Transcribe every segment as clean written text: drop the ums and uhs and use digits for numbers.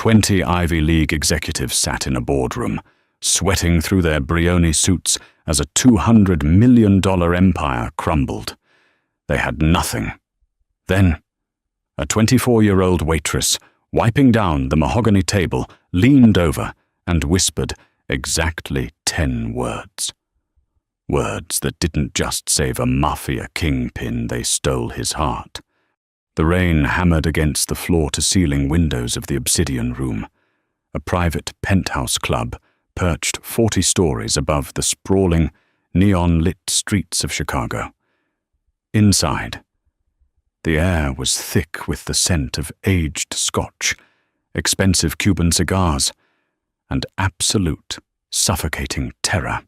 20 Ivy League executives sat in a boardroom, sweating through their Brioni suits as a $200 million empire crumbled. They had nothing. Then, a 24-year-old waitress, wiping down the mahogany table, leaned over and whispered exactly 10 words. Words that didn't just save a Mafia kingpin, they stole his heart. The rain hammered against the floor-to-ceiling windows of the Obsidian Room, a private penthouse club perched 40 stories above the sprawling, neon-lit streets of Chicago. Inside, the air was thick with the scent of aged scotch, expensive Cuban cigars, and absolute, suffocating terror.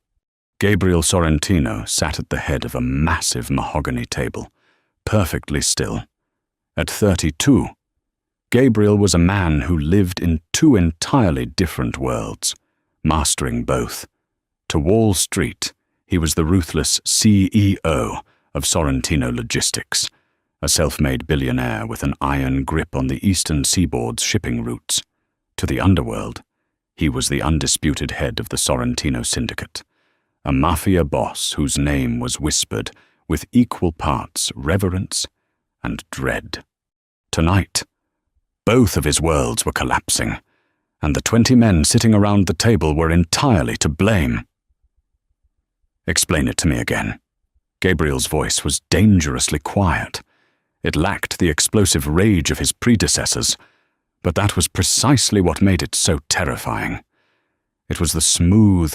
Gabriel Sorrentino sat at the head of a massive mahogany table, perfectly still. At 32, Gabriel was a man who lived in two entirely different worlds, mastering both. To Wall Street, he was the ruthless CEO of Sorrentino Logistics, a self-made billionaire with an iron grip on the eastern seaboard's shipping routes. To the underworld, he was the undisputed head of the Sorrentino Syndicate, a mafia boss whose name was whispered with equal parts reverence and dread. Tonight, both of his worlds were collapsing, and the 20 men sitting around the table were entirely to blame. "Explain it to me again." Gabriel's voice was dangerously quiet. It lacked the explosive rage of his predecessors, but that was precisely what made it so terrifying. It was the smooth,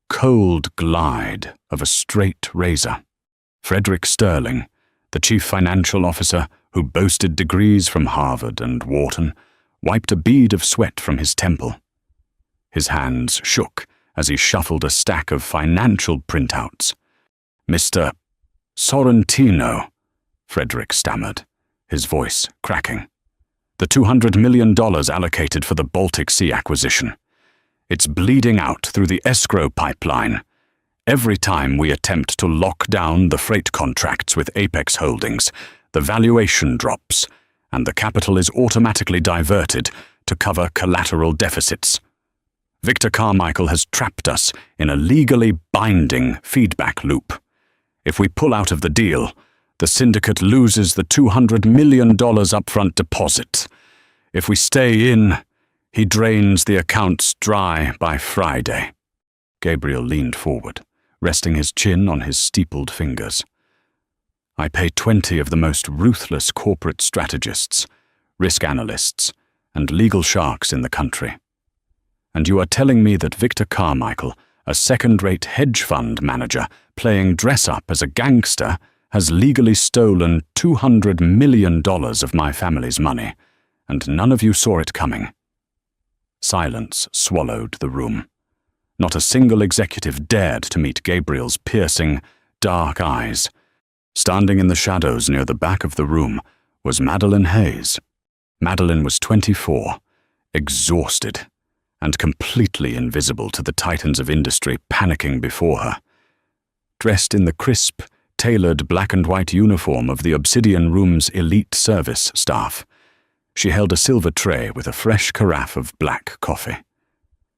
cold glide of a straight razor. Frederick Sterling, the chief financial officer who boasted degrees from Harvard and Wharton, wiped a bead of sweat from his temple. His hands shook as he shuffled a stack of financial printouts. "Mr. Sorrentino," Frederick stammered, his voice cracking. "The $200 million allocated for the Baltic Sea acquisition. It's bleeding out through the escrow pipeline. Every time we attempt to lock down the freight contracts with Apex Holdings, the valuation drops, and the capital is automatically diverted to cover collateral deficits. Victor Carmichael has trapped us in a legally binding feedback loop. If we pull out of the deal, the syndicate loses the $200 million upfront deposit. If we stay in, he drains the accounts dry by Friday." Gabriel leaned forward, resting his chin on his steepled fingers. "I pay 20 of the most ruthless corporate strategists, risk analysts, and legal sharks in the country. And you are telling me that Victor Carmichael, a second-rate hedge fund manager playing dress-up as a gangster, has legally stolen $200 million of my family's money, and none of you saw it coming." Silence swallowed the room. Not a single executive dared to meet Gabriel's piercing, dark eyes. Standing in the shadows near the back of the room was Madeline Hayes. Madeline was 24, exhausted, and completely invisible to the titans of industry panicking before her. Dressed in the crisp, tailored black and white uniform of the Obsidian Room's elite service staff, she held a silver tray with a fresh carafe of black coffee.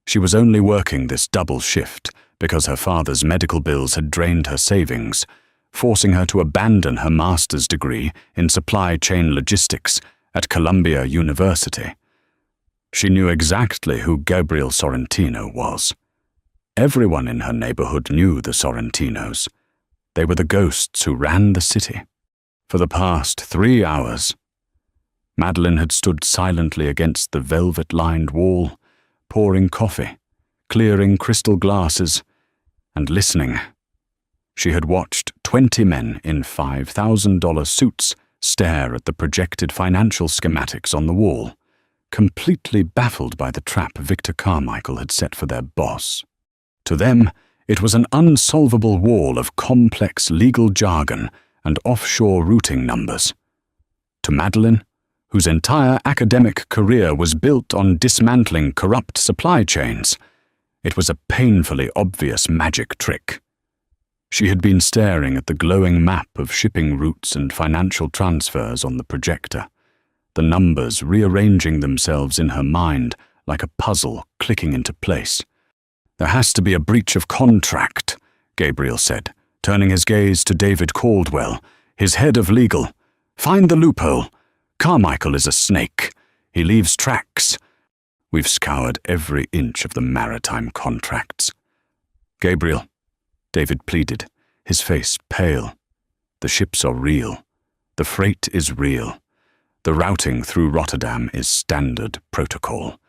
She was only working this double shift because her father's medical bills had drained her savings, forcing her to abandon her master's degree in supply chain logistics at Columbia University. She knew exactly who Gabriel Sorrentino was. Everyone in her neighborhood knew the Sorrentinos. They were the ghosts who ran the city. For the past 3 hours, Madeline had stood silently against the velvet-lined wall, pouring coffee, clearing crystal glasses, and listening. She had watched 20 men in $5,000 suits stare at the projected financial schematics on the wall, completely baffled by the trap Victor Carmichael had set for their boss. To them, it was an unsolvable wall of complex legal jargon and offshore routing numbers. To Madeline, whose entire academic career was built on dismantling corrupt supply chains, it was a painfully obvious magic trick. She had been staring at the glowing map of shipping routes and financial transfers on the projector, the numbers rearranging themselves in her mind like a puzzle clicking into place. "There has to be a breach of contract," Gabriel said, turning his gaze to David Caldwell, his head of legal. "Find the loophole. Carmichael is a snake. He leaves tracks. We've scoured every inch of the maritime contracts." "Gabriel," David pleaded, his face pale. "The ships are real. The freight is real. The routing through Rotterdam is standard protocol.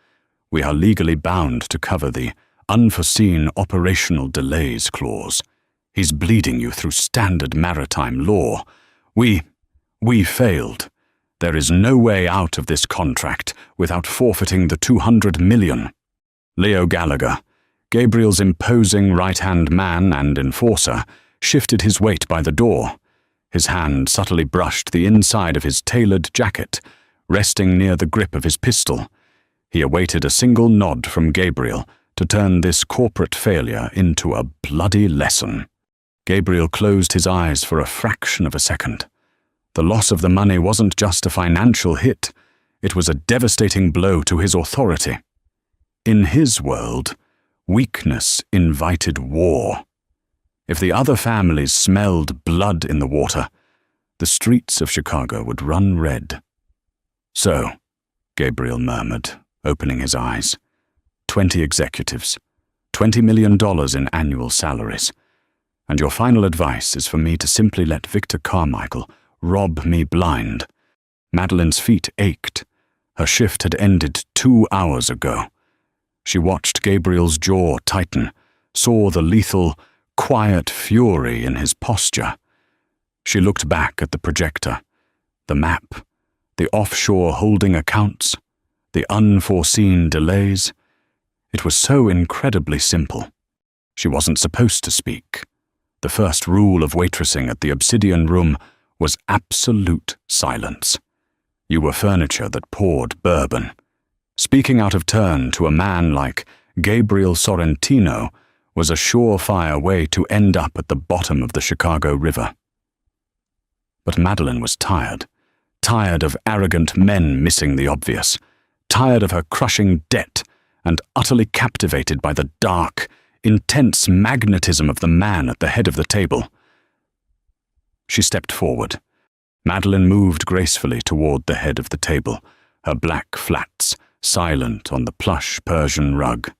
We are legally bound to cover the unforeseen operational delays clause. He's bleeding you through standard maritime law. We failed. There is no way out of this contract without forfeiting the $200 million. Leo Gallagher, Gabriel's imposing right-hand man and enforcer, shifted his weight by the door. His hand subtly brushed the inside of his tailored jacket, resting near the grip of his pistol. He awaited a single nod from Gabriel to turn this corporate failure into a bloody lesson. Gabriel closed his eyes for a fraction of a second. The loss of the money wasn't just a financial hit, it was a devastating blow to his authority. In his world, weakness invited war. If the other families smelled blood in the water, the streets of Chicago would run red. "So," Gabriel murmured, opening his eyes, 20 executives, $20 million in annual salaries. And your final advice is for me to simply let Victor Carmichael rob me blind. Madeline's feet ached. Her shift had ended 2 hours ago. She watched Gabriel's jaw tighten, saw the lethal, quiet fury in his posture. She looked back at the projector, the map, the offshore holding accounts, the unforeseen delays. It was so incredibly simple. She wasn't supposed to speak. The first rule of waitressing at the Obsidian Room was absolute silence. You were furniture that poured bourbon. Speaking out of turn to a man like Gabriel Sorrentino was a surefire way to end up at the bottom of the Chicago River. But Madeline was tired of arrogant men missing the obvious, tired of her crushing debt, and utterly captivated by the dark, intense magnetism of the man at the head of the table. She stepped forward. Madeline moved gracefully toward the head of the table, her black flats silent on the plush Persian rug.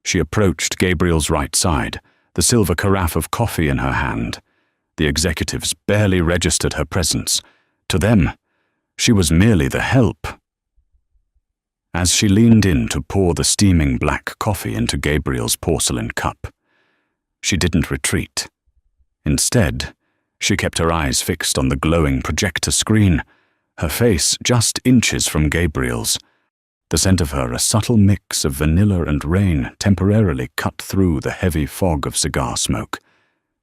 She approached Gabriel's right side, the silver carafe of coffee in her hand. The executives barely registered her presence. To them, she was merely the help. As she leaned in to pour the steaming black coffee into Gabriel's porcelain cup, she didn't retreat. Instead, she kept her eyes fixed on the glowing projector screen, her face just inches from Gabriel's. The scent of her, a subtle mix of vanilla and rain, temporarily cut through the heavy fog of cigar smoke,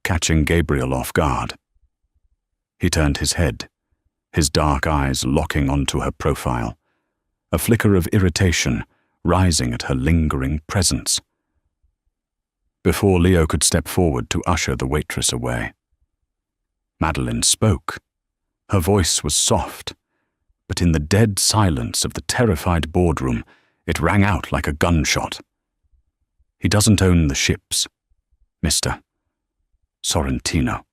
catching Gabriel off guard. He turned his head, his dark eyes locking onto her profile, a flicker of irritation rising at her lingering presence. Before Leo could step forward to usher the waitress away, Madeline spoke. Her voice was soft, but in the dead silence of the terrified boardroom, it rang out like a gunshot. "He doesn't own the ships, Mr. Sorrentino."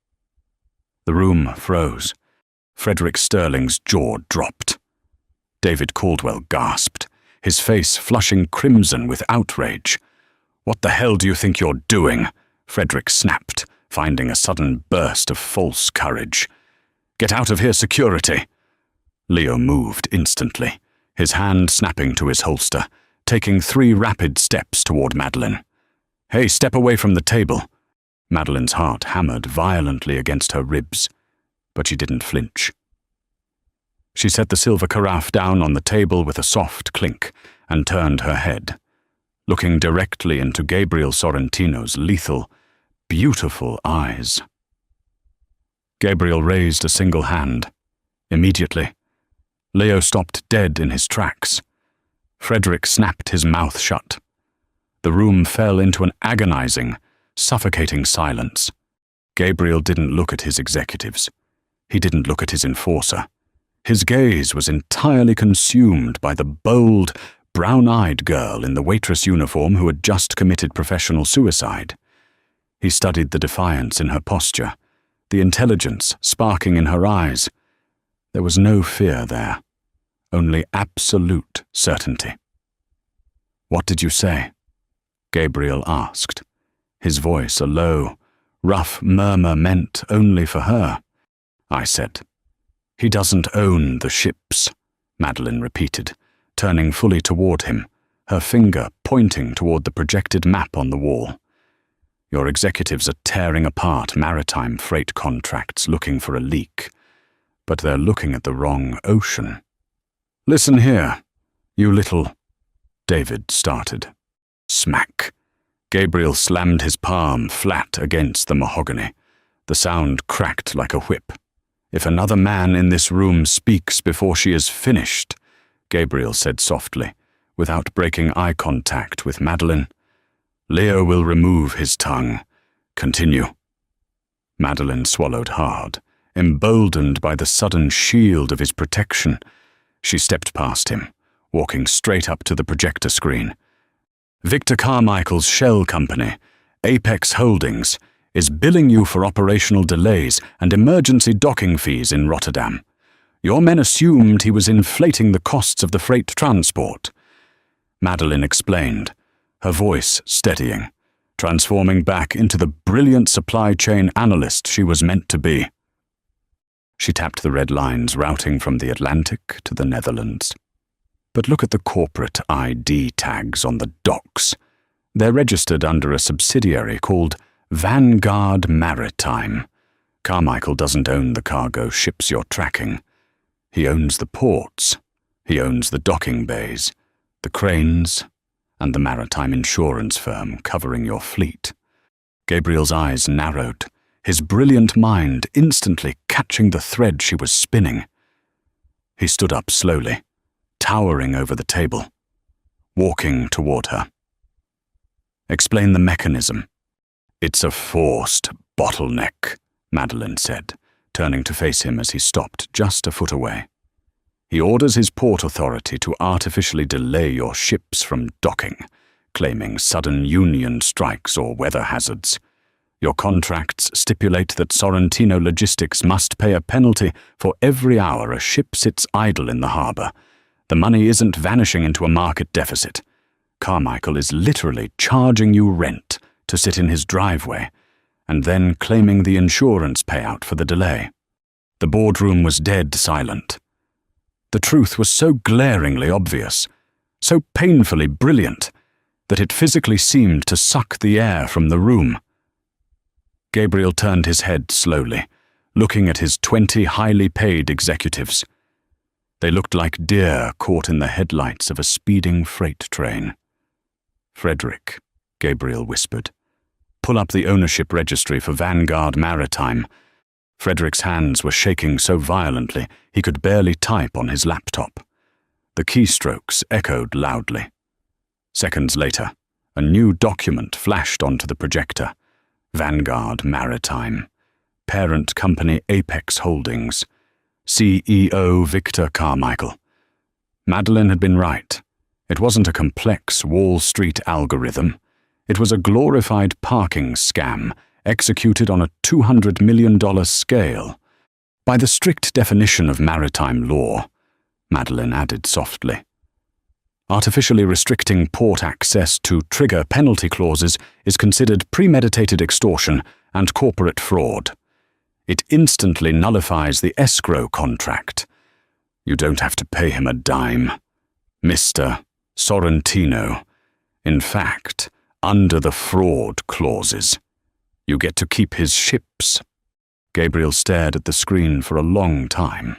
The room froze. Frederick Sterling's jaw dropped. David Caldwell gasped, his face flushing crimson with outrage. "What the hell do you think you're doing?" Frederick snapped, finding a sudden burst of false courage. "Get out of here, security!" Leo moved instantly, his hand snapping to his holster, taking 3 rapid steps toward Madeline. "Hey, step away from the table." Madeline's heart hammered violently against her ribs, but she didn't flinch. She set the silver carafe down on the table with a soft clink and turned her head, looking directly into Gabriel Sorrentino's lethal, beautiful eyes. Gabriel raised a single hand. Immediately, Leo stopped dead in his tracks. Frederick snapped his mouth shut. The room fell into an agonizing, suffocating silence. Gabriel didn't look at his executives. He didn't look at his enforcer. His gaze was entirely consumed by the bold, brown-eyed girl in the waitress uniform who had just committed professional suicide. He studied the defiance in her posture, the intelligence sparking in her eyes. There was no fear there, only absolute certainty. "What did you say?" Gabriel asked, his voice a low, rough murmur meant only for her. "I said, 'He doesn't own the ships,'" Madeline repeated, turning fully toward him, her finger pointing toward the projected map on the wall. "Your executives are tearing apart maritime freight contracts looking for a leak, but they're looking at the wrong ocean." "Listen here, you little—" David started. Smack. Gabriel slammed his palm flat against the mahogany. The sound cracked like a whip. "If another man in this room speaks before she is finished," Gabriel said softly, without breaking eye contact with Madeline, "Leo will remove his tongue. Continue." Madeline swallowed hard, emboldened by the sudden shield of his protection. She stepped past him, walking straight up to the projector screen. "Victor Carmichael's shell company, Apex Holdings, is billing you for operational delays and emergency docking fees in Rotterdam. Your men assumed he was inflating the costs of the freight transport." Madeline explained, her voice steadying, transforming back into the brilliant supply chain analyst she was meant to be. She tapped the red lines routing from the Atlantic to the Netherlands. "But look at the corporate ID tags on the docks. They're registered under a subsidiary called Vanguard Maritime. Carmichael doesn't own the cargo ships you're tracking. He owns the ports. He owns the docking bays, the cranes, and the maritime insurance firm covering your fleet." Gabriel's eyes narrowed, his brilliant mind instantly catching the thread she was spinning. He stood up slowly, towering over the table, walking toward her. "Explain the mechanism." "It's a forced bottleneck," Madeline said, turning to face him as he stopped just a foot away. "He orders his port authority to artificially delay your ships from docking, claiming sudden union strikes or weather hazards. Your contracts stipulate that Sorrentino Logistics must pay a penalty for every hour a ship sits idle in the harbor. The money isn't vanishing into a market deficit. Carmichael is literally charging you rent to sit in his driveway, and then claiming the insurance payout for the delay." The boardroom was dead silent. The truth was so glaringly obvious, so painfully brilliant, that it physically seemed to suck the air from the room. Gabriel turned his head slowly, looking at his 20 highly paid executives. They looked like deer caught in the headlights of a speeding freight train. "Frederick," Gabriel whispered, "pull up the ownership registry for Vanguard Maritime." Frederick's hands were shaking so violently he could barely type on his laptop. The keystrokes echoed loudly. Seconds later, a new document flashed onto the projector. Vanguard Maritime. Parent company Apex Holdings. CEO Victor Carmichael. Madeline had been right. It wasn't a complex Wall Street algorithm. It was a glorified parking scam executed on a $200 million scale. By the strict definition of maritime law, Madeline added softly, artificially restricting port access to trigger penalty clauses is considered premeditated extortion and corporate fraud. It instantly nullifies the escrow contract. You don't have to pay him a dime. Mr. Sorrentino. In fact, under the fraud clauses, you get to keep his ships. Gabriel stared at the screen for a long time.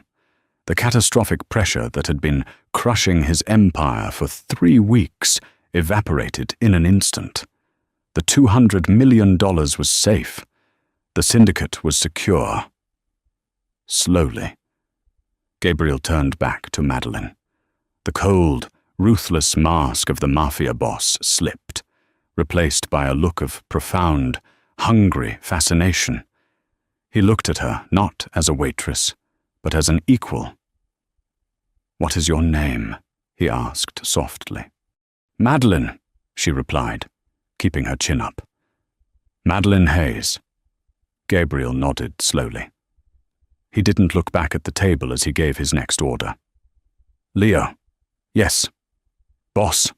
The catastrophic pressure that had been crushing his empire for 3 weeks evaporated in an instant. The $200 million was safe. The syndicate was secure. Slowly, Gabriel turned back to Madeline. The cold, ruthless mask of the Mafia boss slipped, replaced by a look of profound, hungry fascination. He looked at her not as a waitress, but as an equal. "What is your name?" he asked softly. Madeline, she replied, keeping her chin up. Madeline Hayes. Gabriel nodded slowly. He didn't look back at the table as he gave his next order. Leo. Yes. Boss.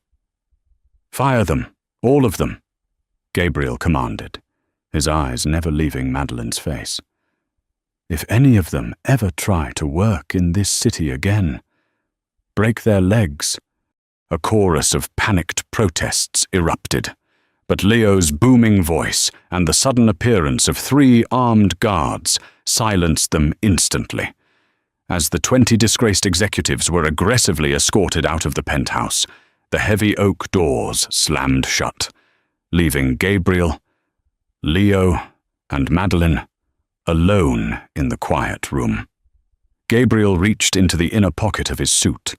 Fire them, all of them, Gabriel commanded, his eyes never leaving Madeline's face. If any of them ever try to work in this city again, break their legs. A chorus of panicked protests erupted, but Leo's booming voice and the sudden appearance of 3 armed guards silenced them instantly. As the 20 disgraced executives were aggressively escorted out of the penthouse, the heavy oak doors slammed shut, leaving Gabriel, Leo, and Madeline alone in the quiet room. Gabriel reached into the inner pocket of his suit,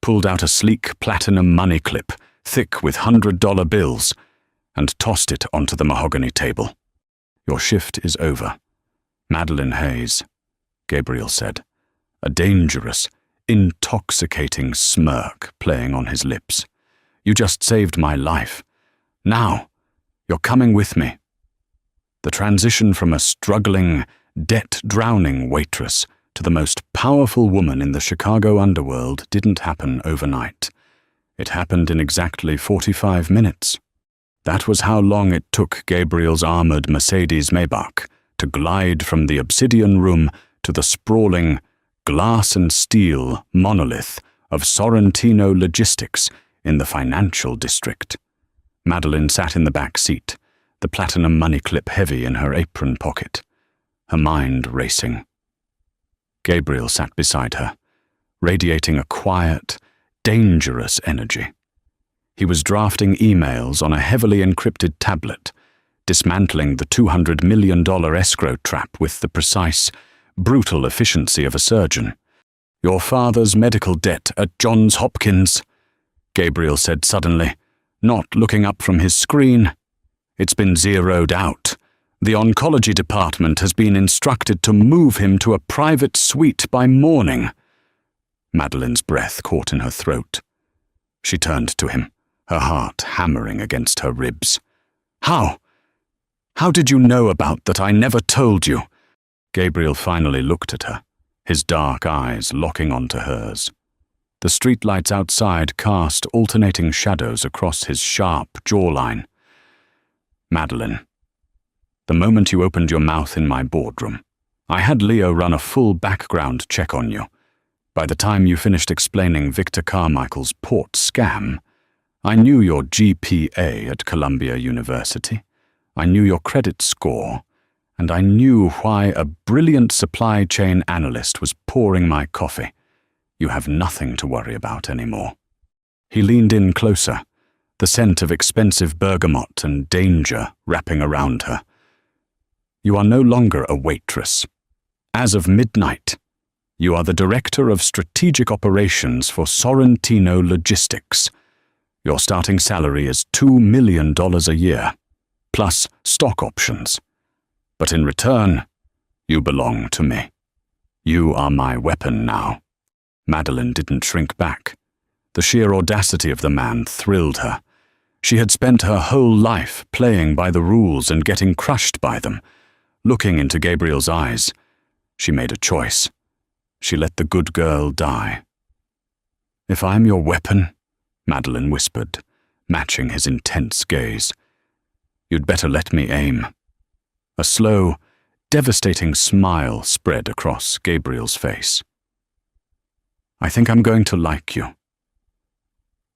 pulled out a sleek platinum money clip, thick with $100 bills, and tossed it onto the mahogany table. Your shift is over. Madeline Hayes, Gabriel said, a dangerous, intoxicating smirk playing on his lips. You just saved my life. Now, you're coming with me. The transition from a struggling, debt-drowning waitress to the most powerful woman in the Chicago underworld didn't happen overnight. It happened in exactly 45 minutes. That was how long it took Gabriel's armored Mercedes Maybach to glide from the obsidian room to the sprawling, glass and steel monolith of Sorrentino Logistics in the financial district. Madeline sat in the back seat, the platinum money clip heavy in her apron pocket, her mind racing. Gabriel sat beside her, radiating a quiet, dangerous energy. He was drafting emails on a heavily encrypted tablet, dismantling the $200 million escrow trap with the precise, brutal efficiency of a surgeon. Your father's medical debt at Johns Hopkins, Gabriel said suddenly, not looking up from his screen. It's been zeroed out. The oncology department has been instructed to move him to a private suite by morning. Madeline's breath caught in her throat. She turned to him, her heart hammering against her ribs. How? How did you know about that I never told you? Gabriel finally looked at her, his dark eyes locking onto hers. The streetlights outside cast alternating shadows across his sharp jawline. Madeline, the moment you opened your mouth in my boardroom, I had Leo run a full background check on you. By the time you finished explaining Victor Carmichael's port scam, I knew your GPA at Columbia University, I knew your credit score, and I knew why a brilliant supply chain analyst was pouring my coffee. You have nothing to worry about anymore. He leaned in closer, the scent of expensive bergamot and danger wrapping around her. You are no longer a waitress. As of midnight, you are the Director of Strategic Operations for Sorrentino Logistics. Your starting salary is $2 million a year, plus stock options. But in return, you belong to me. You are my weapon now. Madeline didn't shrink back. The sheer audacity of the man thrilled her. She had spent her whole life playing by the rules and getting crushed by them. Looking into Gabriel's eyes, she made a choice. She let the good girl die. If I'm your weapon, Madeline whispered, matching his intense gaze, you'd better let me aim. A slow, devastating smile spread across Gabriel's face. I think I'm going to like you.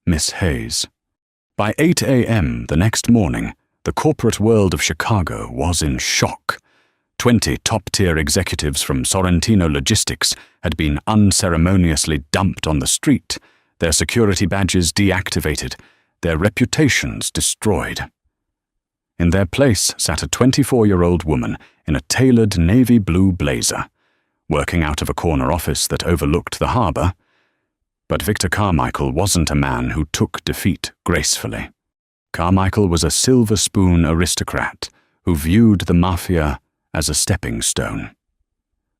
Miss Hayes. By 8 a.m. the next morning, the corporate world of Chicago was in shock. 20 top-tier executives from Sorrentino Logistics had been unceremoniously dumped on the street, their security badges deactivated, their reputations destroyed. In their place sat a 24-year-old woman in a tailored navy blue blazer, working out of a corner office that overlooked the harbor. But Victor Carmichael wasn't a man who took defeat gracefully. Carmichael was a silver spoon aristocrat who viewed the Mafia as a stepping stone.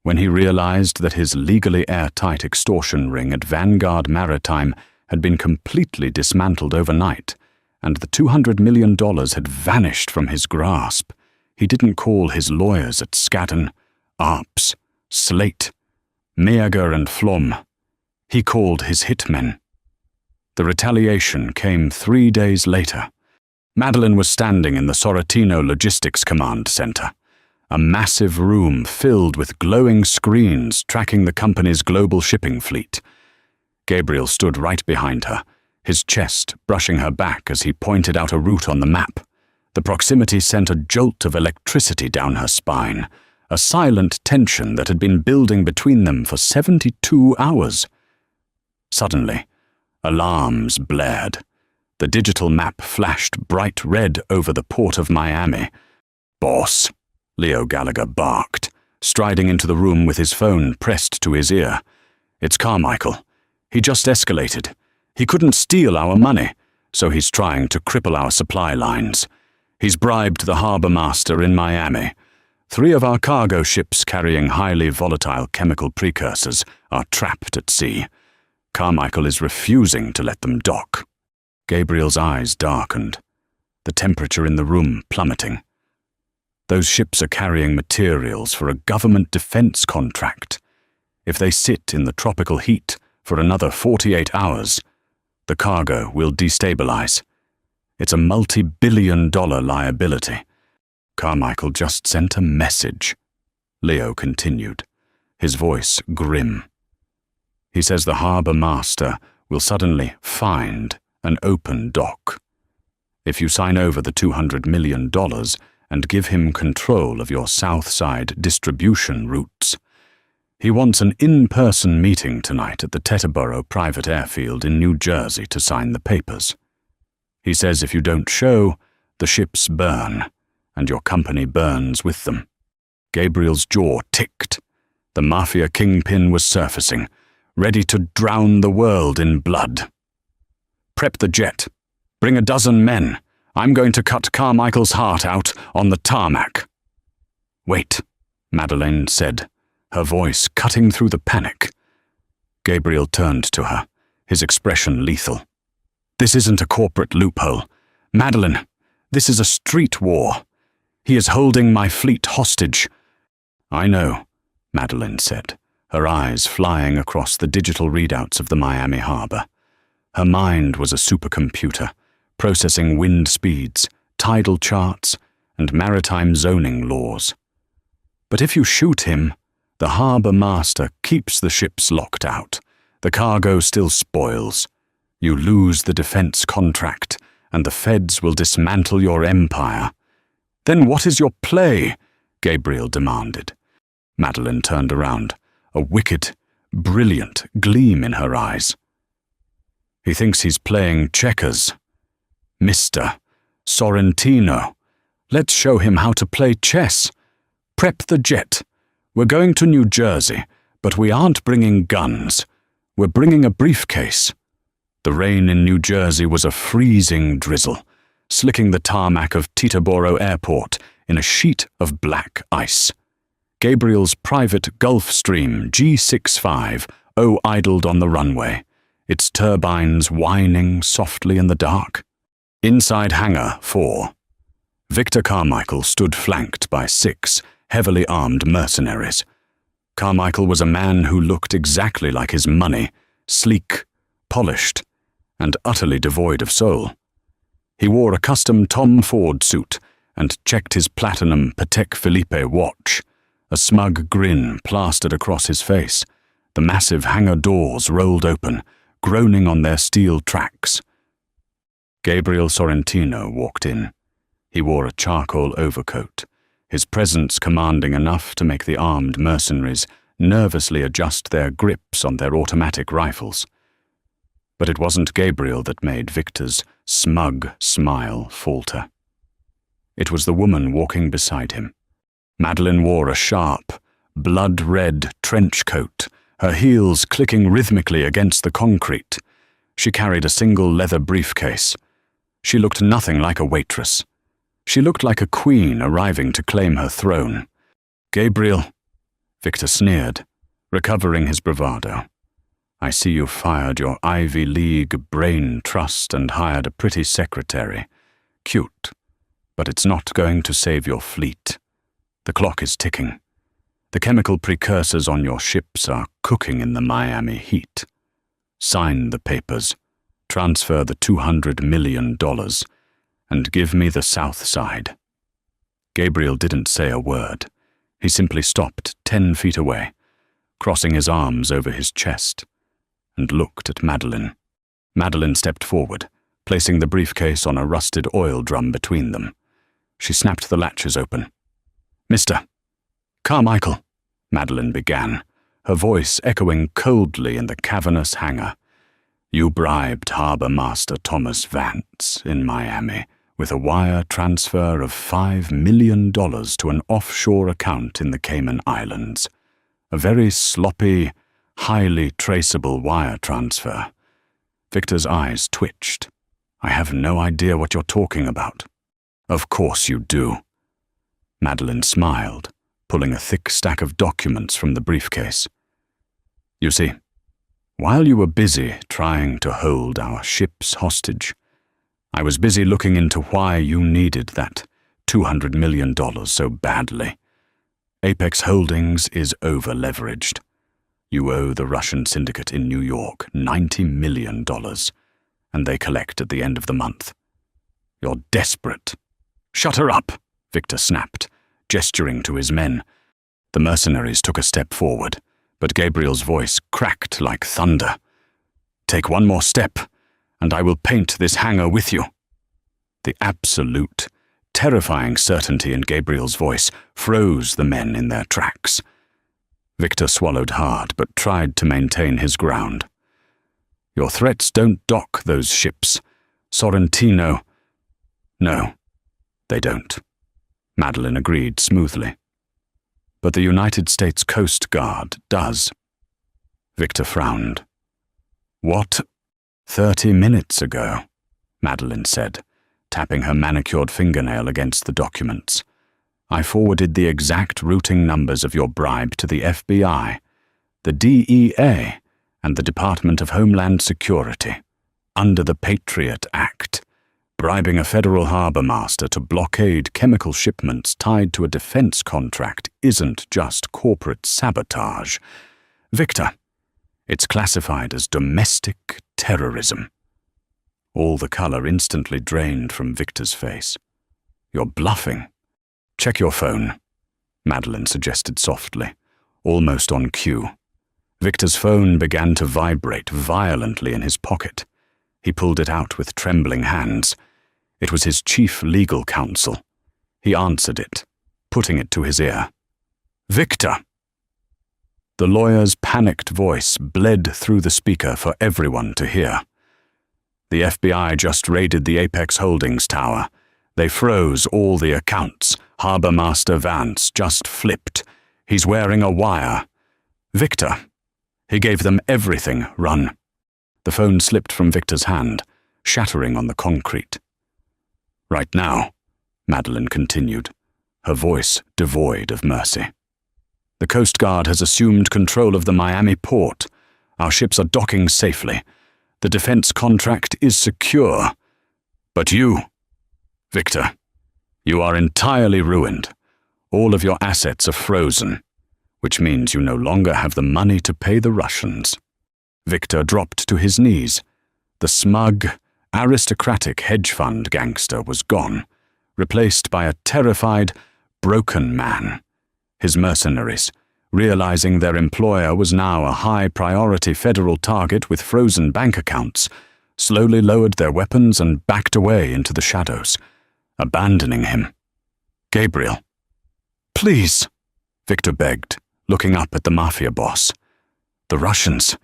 When he realized that his legally airtight extortion ring at Vanguard Maritime had been completely dismantled overnight, and the $200 million had vanished from his grasp. He didn't call his lawyers at Skadden, Arps, Slate, Meager and Flom. He called his hitmen. The retaliation came 3 days later. Madeleine was standing in the Sorrentino Logistics Command Center, a massive room filled with glowing screens tracking the company's global shipping fleet. Gabriel stood right behind her, his chest brushing her back as he pointed out a route on the map. The proximity sent a jolt of electricity down her spine, a silent tension that had been building between them for 72 hours. Suddenly, alarms blared. The digital map flashed bright red over the port of Miami. "Boss," Leo Gallagher barked, striding into the room with his phone pressed to his ear. "It's Carmichael. He just escalated. He couldn't steal our money, so he's trying to cripple our supply lines. He's bribed the harbor master in Miami. 3 of our cargo ships carrying highly volatile chemical precursors are trapped at sea. Carmichael is refusing to let them dock." Gabriel's eyes darkened, the temperature in the room plummeting. Those ships are carrying materials for a government defense contract. If they sit in the tropical heat for another 48 hours, the cargo will destabilize. It's a multi-billion-dollar liability. Carmichael just sent a message, Leo continued, his voice grim. He says the harbor master will suddenly find an open dock. If you sign over the $200 million and give him control of your south side distribution routes. He wants an in-person meeting tonight at the Teterboro Private Airfield in New Jersey to sign the papers. He says if you don't show, the ships burn, and your company burns with them. Gabriel's jaw ticked. The Mafia kingpin was surfacing, ready to drown the world in blood. "Prep the jet. Bring 12 men. I'm going to cut Carmichael's heart out on the tarmac." "Wait," Madeleine said, her voice cutting through the panic. Gabriel turned to her, his expression lethal. "This isn't a corporate loophole. Madeleine, this is a street war. He is holding my fleet hostage." "I know," Madeleine said, her eyes flying across the digital readouts of the Miami harbor. Her mind was a supercomputer, processing wind speeds, tidal charts, and maritime zoning laws. "But if you shoot him, the harbor master keeps the ships locked out. The cargo still spoils. You lose the defense contract, and the feds will dismantle your empire." "Then what is your play?" Gabriel demanded. Madeleine turned around, a wicked, brilliant gleam in her eyes. "He thinks he's playing checkers. Mr. Sorrentino, let's show him how to play chess. Prep the jet. We're going to New Jersey, but we aren't bringing guns. We're bringing a briefcase." The rain in New Jersey was a freezing drizzle, slicking the tarmac of Teterboro Airport in a sheet of black ice. Gabriel's private Gulfstream G65 idled on the runway, its turbines whining softly in the dark. Inside Hangar 4, Victor Carmichael stood flanked by 6 heavily armed mercenaries. Carmichael was a man who looked exactly like his money, sleek, polished, and utterly devoid of soul. He wore a custom Tom Ford suit and checked his platinum Patek Philippe watch, a smug grin plastered across his face. The massive hangar doors rolled open, groaning on their steel tracks. Gabriel Sorrentino walked in. He wore a charcoal overcoat, his presence commanding enough to make the armed mercenaries nervously adjust their grips on their automatic rifles. But it wasn't Gabriel that made Victor's smug smile falter. It was the woman walking beside him. Madeleine wore a sharp, blood-red trench coat, her heels clicking rhythmically against the concrete. She carried a single leather briefcase. She looked nothing like a waitress. She looked like a queen arriving to claim her throne. "Gabriel," Victor sneered, recovering his bravado. I see you fired your Ivy League brain trust and hired a pretty secretary. Cute, but it's not going to save your fleet. The clock is ticking. The chemical precursors on your ships are cooking in the Miami heat. Sign the papers, transfer the $200 million, and give me the south side. Gabriel didn't say a word. He simply stopped 10 feet away, crossing his arms over his chest, and looked at Madeline. Madeline stepped forward, placing the briefcase on a rusted oil drum between them. She snapped the latches open. "Mr. Carmichael," Madeline began, her voice echoing coldly in the cavernous hangar. "You bribed Harbor Master Thomas Vance in Miami with a wire transfer of $5 million to an offshore account in the Cayman Islands. A very sloppy, highly traceable wire transfer." Victor's eyes twitched. "I have no idea what you're talking about." "Of course you do." Madeline smiled, pulling a thick stack of documents from the briefcase. "You see, while you were busy trying to hold our ships hostage, I was busy looking into why you needed that $200 million so badly. Apex Holdings is over-leveraged. You owe the Russian syndicate in New York $90 million, and they collect at the end of the month. You're desperate." "Shut her up," Victor snapped, gesturing to his men. The mercenaries took a step forward, but Gabriel's voice cracked like thunder. "Take one more step, and I will paint this hangar with you." The absolute, terrifying certainty in Gabriel's voice froze the men in their tracks. Victor swallowed hard, but tried to maintain his ground. "Your threats don't dock those ships. Sorrentino—" "No, they don't," Madeline agreed smoothly. "But the United States Coast Guard does." Victor frowned. "What?" 30 minutes ago, Madeline said, tapping her manicured fingernail against the documents. "I forwarded the exact routing numbers of your bribe to the FBI, the DEA, and the Department of Homeland Security, under the Patriot Act. Bribing a federal harbor master to blockade chemical shipments tied to a defense contract isn't just corporate sabotage. Victor, it's classified as domestic terrorism." All the color instantly drained from Victor's face. "You're bluffing." "Check your phone," Madeline suggested softly, almost on cue. Victor's phone began to vibrate violently in his pocket. He pulled it out with trembling hands. It was his chief legal counsel. He answered it, putting it to his ear. "Victor!" The lawyer's panicked voice bled through the speaker for everyone to hear. "The FBI just raided the Apex Holdings tower. They froze all the accounts. Harbor Master Vance just flipped. He's wearing a wire. Victor, he gave them everything, run." The phone slipped from Victor's hand, shattering on the concrete. "Right now," Madeline continued, her voice devoid of mercy, "the Coast Guard has assumed control of the Miami port. Our ships are docking safely. The defense contract is secure. But you, Victor, you are entirely ruined. All of your assets are frozen, which means you no longer have the money to pay the Russians." Victor dropped to his knees. The smug, aristocratic hedge fund gangster was gone, replaced by a terrified, broken man. His mercenaries, realizing their employer was now a high-priority federal target with frozen bank accounts, slowly lowered their weapons and backed away into the shadows, abandoning him. "Gabriel, please," Victor begged, looking up at the Mafia boss. "The Russians,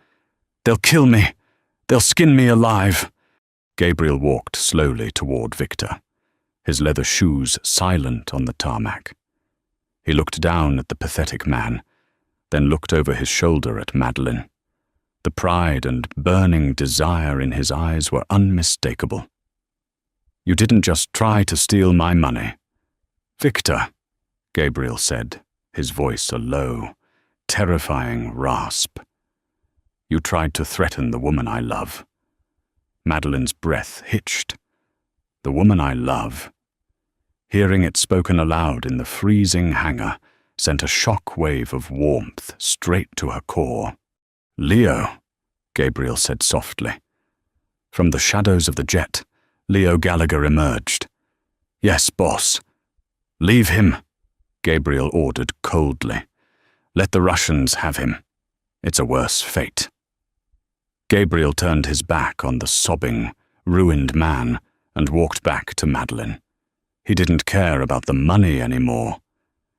they'll kill me. They'll skin me alive." Gabriel walked slowly toward Victor, his leather shoes silent on the tarmac. He looked down at the pathetic man, then looked over his shoulder at Madeline. The pride and burning desire in his eyes were unmistakable. "You didn't just try to steal my money." "Victor," Gabriel said, his voice a low, terrifying rasp. You tried to threaten the woman I love. Madeline's breath hitched. The woman I love. Hearing it spoken aloud in the freezing hangar sent a shock wave of warmth straight to her core. "Leo," Gabriel said softly. From the shadows of the jet, Leo Gallagher emerged. "Yes, boss." "Leave him," Gabriel ordered coldly. "Let the Russians have him. It's a worse fate." Gabriel turned his back on the sobbing, ruined man and walked back to Madeline. He didn't care about the money anymore.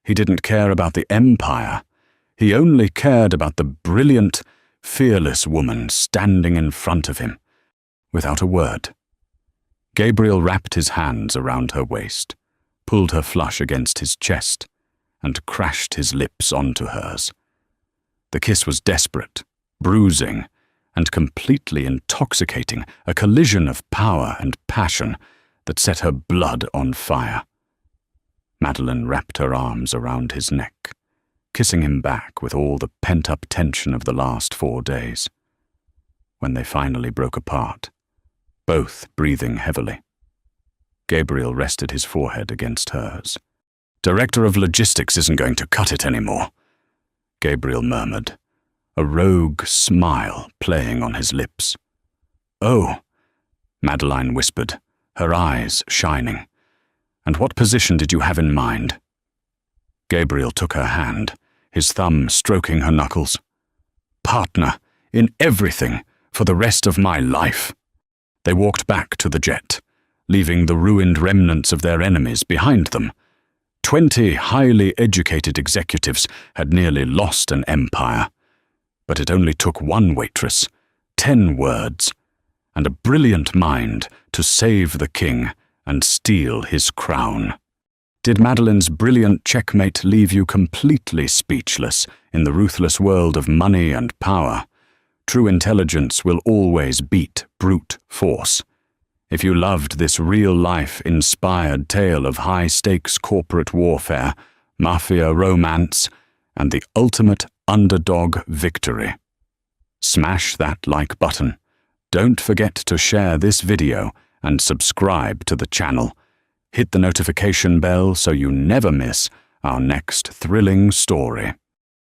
He didn't care about the empire. He only cared about the brilliant, fearless woman standing in front of him, without a word. Gabriel wrapped his hands around her waist, pulled her flush against his chest, and crashed his lips onto hers. The kiss was desperate, bruising, and completely intoxicating, a collision of power and passion that set her blood on fire. Madeline wrapped her arms around his neck, kissing him back with all the pent-up tension of the last 4 days. When they finally broke apart, both breathing heavily, Gabriel rested his forehead against hers. "Director of Logistics isn't going to cut it anymore," Gabriel murmured, a rogue smile playing on his lips. "Oh," Madeline whispered, her eyes shining. "And what position did you have in mind?" Gabriel took her hand, his thumb stroking her knuckles. "Partner, in everything, for the rest of my life." They walked back to the jet, leaving the ruined remnants of their enemies behind them. 20 highly educated executives had nearly lost an empire. But it only took one waitress, 10 words, and a brilliant mind to save the king and steal his crown. Did Madeline's brilliant checkmate leave you completely speechless in the ruthless world of money and power? True intelligence will always beat brute force. If you loved this real-life inspired tale of high-stakes corporate warfare, mafia romance, and the ultimate underdog victory, smash that like button. Don't forget to share this video and subscribe to the channel. Hit the notification bell so you never miss our next thrilling story.